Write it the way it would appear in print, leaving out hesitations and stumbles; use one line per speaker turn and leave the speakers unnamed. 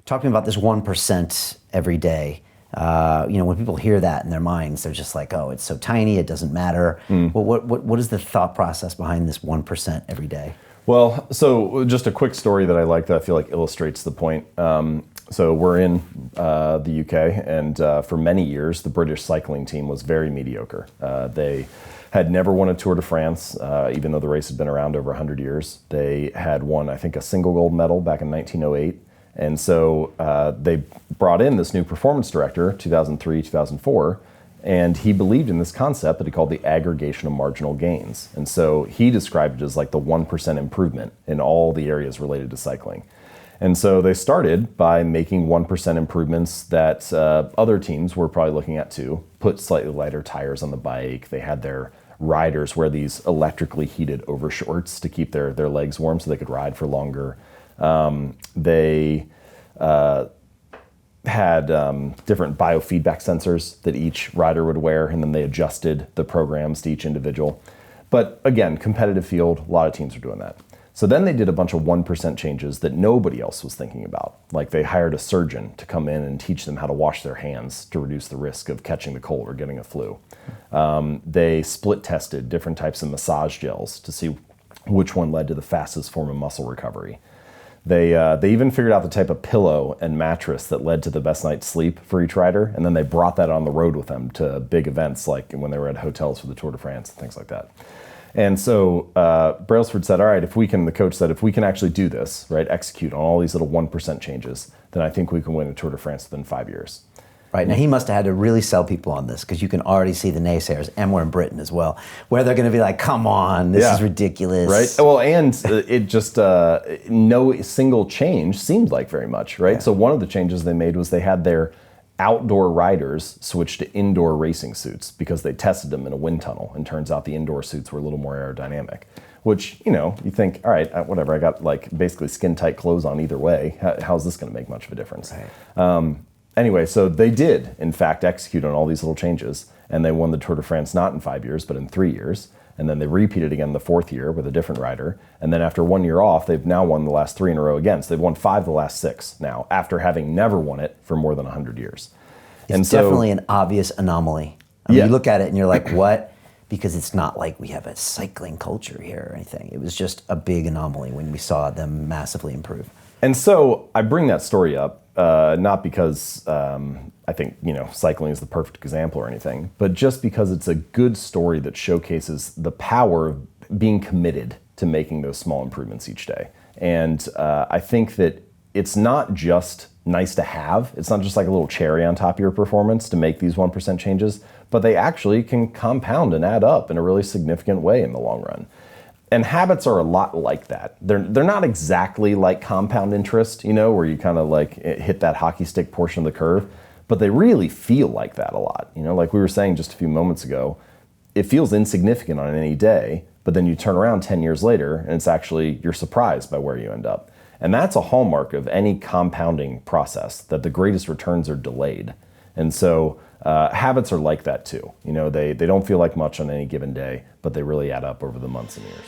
Talking about this 1% every day, when people hear that in their minds, they're just like, oh, it's so tiny, it doesn't matter. What is the thought process behind this 1% every day?
Well, so just a quick story that I like that I feel like illustrates the point. So we're in the UK, and for many years, the British cycling team was very mediocre. They had never won a Tour de France, even though the race had been around over 100 years. They had won, I think, a single gold medal back in 1908. And so they brought in this new performance director, 2003, 2004, and he believed in this concept that he called the aggregation of marginal gains. And so he described it as like the 1% improvement in all the areas related to cycling. And so they started by making 1% improvements that other teams were probably looking at too. Put slightly lighter tires on the bike. They had their riders wear these electrically heated overshorts to keep their legs warm so they could ride for longer. They had different biofeedback sensors that each rider would wear, and then they adjusted the programs to each individual. But again, competitive field, a lot of teams are doing that. So then they did a bunch of 1% changes that nobody else was thinking about. Like they hired a surgeon to come in and teach them how to wash their hands to reduce the risk of catching the cold or getting a flu. They split tested different types of massage gels to see which one led to the fastest form of muscle recovery. They even figured out the type of pillow and mattress that led to the best night's sleep for each rider, and then they brought that on the road with them to big events like when they were at hotels for the Tour de France and things like that. And so Brailsford said, all right, the coach said, if we can actually do this, right, execute on all these little 1% changes, then I think we can win a Tour de France within 5 years.
Right, now he must have had to really sell people on this because you can already see the naysayers, and we're in Britain as well, where they're going to be like, come on, this is ridiculous.
Right, well, and it just, no single change seemed like very much, right? Yeah. So one of the changes they made was they had their outdoor riders switch to indoor racing suits because they tested them in a wind tunnel, and turns out the indoor suits were a little more aerodynamic. Which, you think, all right, whatever, I got like basically skin-tight clothes on either way. How's this going to make much of a difference? Right. Anyway, so they did, in fact, execute on all these little changes, and they won the Tour de France not in 5 years, but in 3 years. And then they repeated again the 4th year with a different rider. And then after 1 year off, they've now won the last 3 in a row again. So they've won 5 of the last 6 now, after having never won it for more than 100 years.
It's definitely an obvious anomaly. You look at it and you're like, what? Because it's not like we have a cycling culture here or anything. It was just a big anomaly when we saw them massively improve.
And so I bring that story up, not because I think cycling is the perfect example or anything, but just because it's a good story that showcases the power of being committed to making those small improvements each day. And I think that it's not just nice to have. It's not just like a little cherry on top of your performance to make these 1% changes, but they actually can compound and add up in a really significant way in the long run. And habits are a lot like that. They're not exactly like compound interest, where you kind of like hit that hockey stick portion of the curve, but they really feel like that a lot. Like we were saying just a few moments ago, it feels insignificant on any day, but then you turn around 10 years later and it's actually, you're surprised by where you end up. And that's a hallmark of any compounding process, that the greatest returns are delayed. And so habits are like that too. They don't feel like much on any given day, but they really add up over the months and years.